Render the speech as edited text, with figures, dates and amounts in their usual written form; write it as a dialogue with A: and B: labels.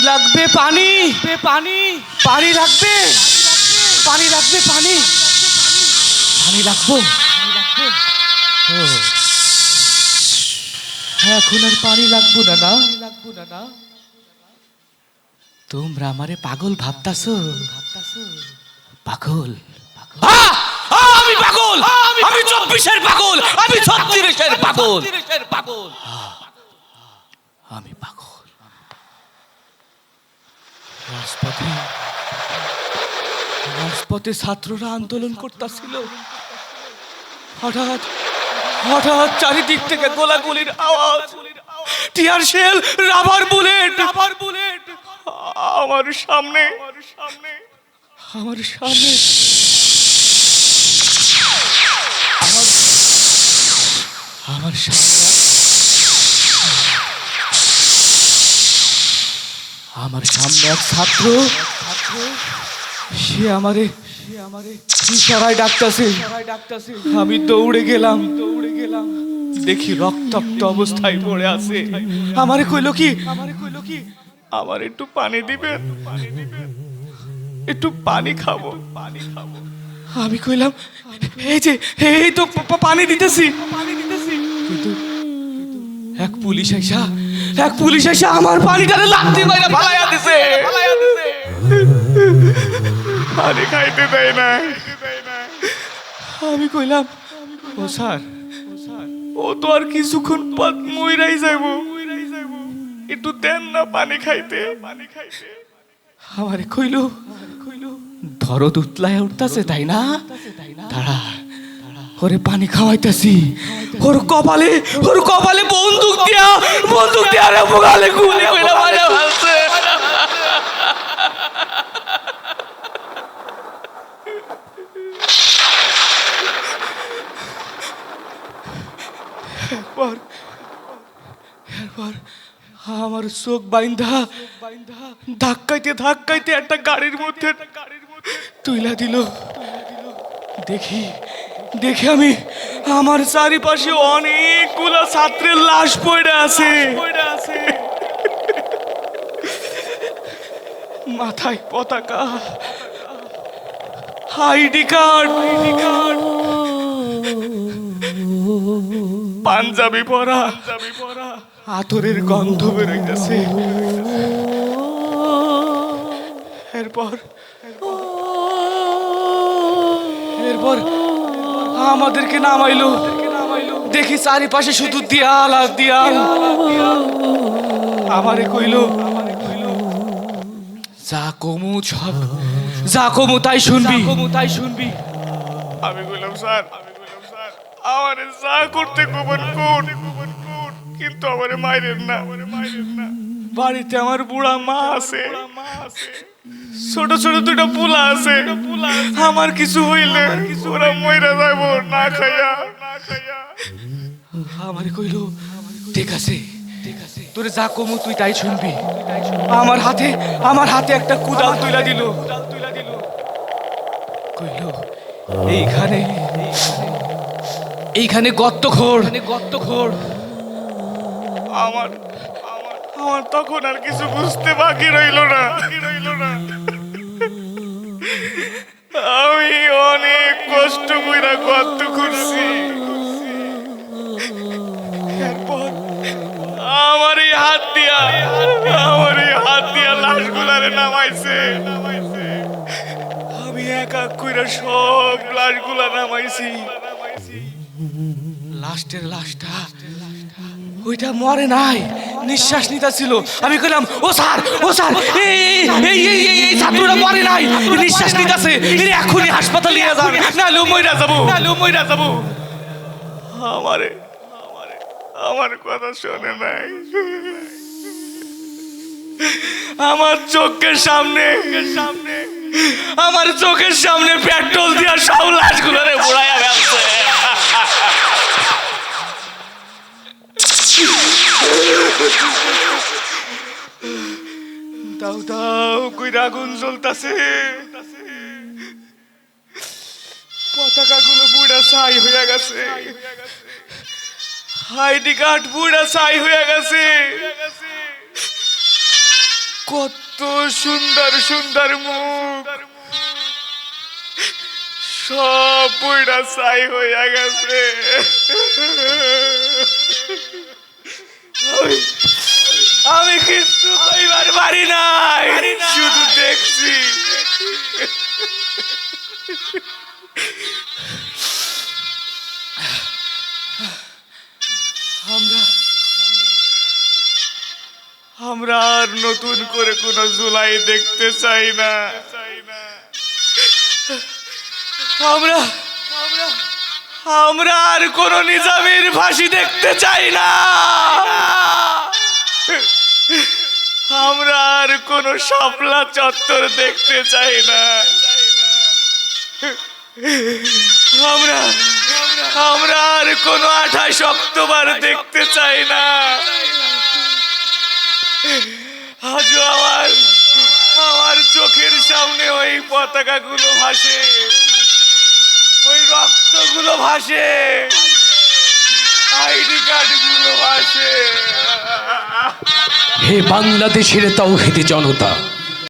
A: লাগবে পানি, পানি পানি লাগবে, পানি লাগবে, পানি পানি লাগবো। এখন আর পানি লাগবো না, না লাগবো না, না। তোমরা আমারে পাগল ভাবতাছো, পাগল। আমি পাগল, আমি 24-এর পাগল, আমি 36-এর পাগল, আমি পাগল। রাজপথে রাজপথে ছাত্ররা আন্দোলন করতেছিল। হঠাৎ হঠাৎ চারিদিক থেকে গোলাগুলির আওয়াজ, টিয়ার শেল, রাবার বুলেট আমার সামনে, আমার সামনে, আমার সামনে, আমার সামনে এক ছাত্র, সে আমারে ইশারায় ডাকতেছে। আমি দৌড়ে গেলাম, দেখি রক্তাক্ত অবস্থায় পড়ে আছে। আমারে কইলো কি, আমার একটু পানি দিবেন, একটু পানি খাবো। আমি কইলাম এই যে, এই তো পানি দিতেছি। কিন্তু এক পুলিশ আইসা আমার পানিটারে লাথি মাইরা ফালাইয়া দিছে, পানি খাইতে দেয় না। আমি কইলাম ও স্যার, ও তো আর কিছুক্ষণ পর মইরাই যাইব, একটু দেন না পানি খাইতে। আমারে কইলো দরদ উতলায় উঠতাছে, তাই না? দাঁড়া, ওরে পানি খাওয়াইতাছি। ওর কপালে বন্দুক দিয়া রে বুগালে গুলি কইরা মারা ফেলছে। এরপর আমার চোখ বাইন্ধা ধাক্কাইতে একটা গাড়ির মধ্যে তুইলা দিল। দেখি আমি আমার চারিপাশে অনেকগুলা ছাত্রের লাশ পড়ে আছে, মাথায় পতাকা, আইডি কার্ড, পাঞ্জাবি পরা, আতরের গন্ধ বেরোইতেছে। এরপর আমাদেরকে নামাইলো। দেখি চারিপাশে শুধু দেয়াল আর দেয়াল। আমারে কইলো যা কমু তাই শুনবি। আমি কইলাম স্যার, আমারে যা করতে কবেন কোন, কিন্তু আমারে মাইরেন না। বাড়িতে আমার বুড়া মা আছে, ছোট ছোট দুটো পোলা আছে, আমার কিছু হইলে ওরা মইরা যাইব না খাইয়া। আমারে কইলো ঠিক আছে, তোরে যা কমু তুই তাই শুনবি। আমার হাতে একটা কুদাল তুইলা দিল। কইলো এইখানে গর্ত খোঁড়। আমার তখন আর কিছু বুঝতে বাকি রইল না। আমি অনেক কষ্ট কইরা গর্ত খুঁড়ছি। এরপর আমার এই হাত দিয়া লাশগুলারে নামাইছে। আমি এক কইরা সব লাশগুলা নামাইছি। লাস্টের লাশটা ওইটা মরে নাই, নিঃশ্বাস নিতেছিল। আমি কইলাম ও স্যার, এই ছাত্রটা মরে নাই, নিঃশ্বাস নিতেছে, এখনই হাসপাতালে নিয়ে যান, নাহলে মইরা যাবো। আমার কথা শোনে নাই। আমার চোখের সামনে পেট্রোল দিয়া সব লাশগুলোরে পোড়াইয়া ফেলছে। দাও কইরা আগুন জ্বলতাছে। পতাকাগুলো পুরা ছাই হয়ে গেছে, আইডি কার্ড পুরা ছাই হয়ে গেছে। কত সুন্দর সুন্দর মুখ সব বইটা ছাই হইয়া গেছে। আমি কিছু কইবার পারি নাই, শুধু দেখছি। আমরা আর নতুন করে কোনো জুলাই দেখতে চাই না। আমরা আমরা আর কোন নিজামীর ফাঁসি দেখতে চাই না। আমরা আর কোন শাপলা চত্বর দেখতে চাই না। আমরা আমরা আর কোন 28 অক্টোবর দেখতে চাই না। আজও আমার চোখের সামনে ওই পতাকাগুলো ভাসে, ওই রক্তগুলো ভাসে, আইডি কার্ডগুলো ভাসে।
B: হে বাংলাদেশের তাওহীদি জনতা,